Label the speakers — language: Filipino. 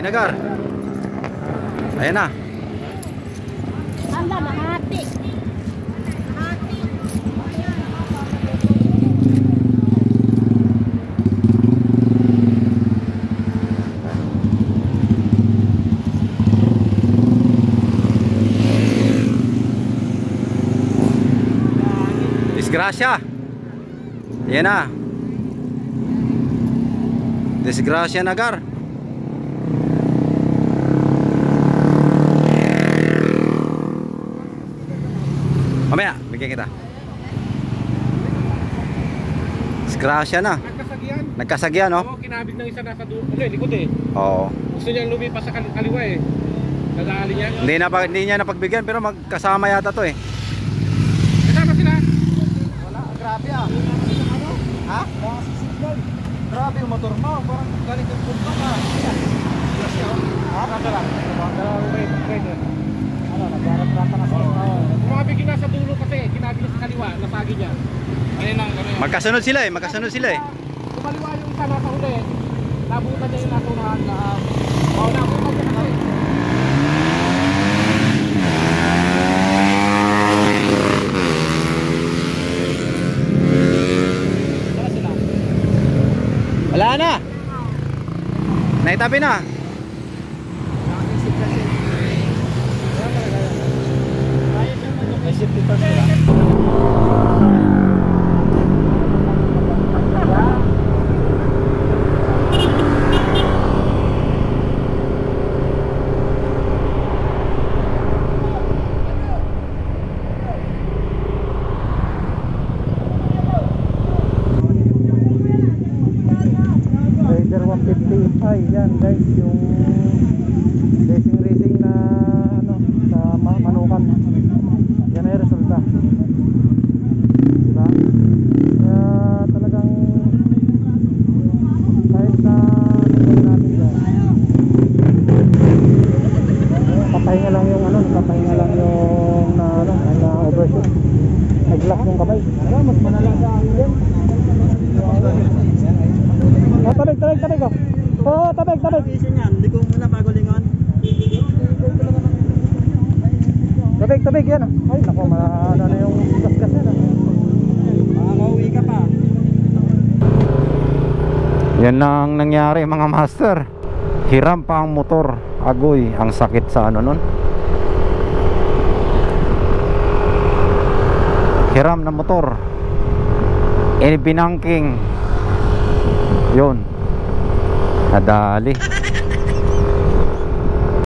Speaker 1: Nagar. Ayan na.
Speaker 2: Anda, mahati.
Speaker 1: Disgrasya. Ayan na. Disgrasya Nagar. Mamaya, bigyan kita. Disgrasya na.
Speaker 3: Nagkasagyan.
Speaker 1: Nagkasagyan, no?
Speaker 3: Oo, kinabig ng isa nasa likod eh.
Speaker 1: Oo.
Speaker 3: Gusto niyang lumipas sa kaliwa eh. Nadali niya.
Speaker 1: Hindi niya napagbigyan pero magkasama yata to eh.
Speaker 3: Kasama sila.
Speaker 4: Wala, grabe ah. Ha? Grabe yung motor mo, parang galing kang punta ka. Ha?
Speaker 3: Kasama lang. Dalawang rider.
Speaker 4: Ano, nagharap-rata na sila.
Speaker 3: Kumabig yung nasa dulo kasi, kinabig niya sa kaliwa, napagi niya. Ayun lang, ano yun.
Speaker 1: Magkasunod sila eh, magkasunod sila eh.
Speaker 3: Kumaliwa yung isa nasa uli. Nabutan niya yung nasa unahan na nabutan niya kasi. Wala sila.
Speaker 1: Wala na. Naitabi na.
Speaker 4: May safety first sila. Raider 150. Ay, yan guys, yung racing na ano, sa Manukan. Yan ay resulta. Diba? Kaya talagang kahit na nagawin natin dyan, papahinga lang yung ano, papahinga lang yung na ano, na overshoot. Nag-lock yung kamay. Mas manalaga ang yan. Oh, tabig ko. Oh, tabig.
Speaker 5: Hindi ko muna bago lingon.
Speaker 4: Tabig yan. Ay, nako, ano na yung gas yan.
Speaker 5: Makakauwi ka pa.
Speaker 1: Yan ang nangyari mga master. Hiram pa ang motor. Agoy, ang sakit sa ano nun. Hiram na motor. Binangking. Yun. Nadali.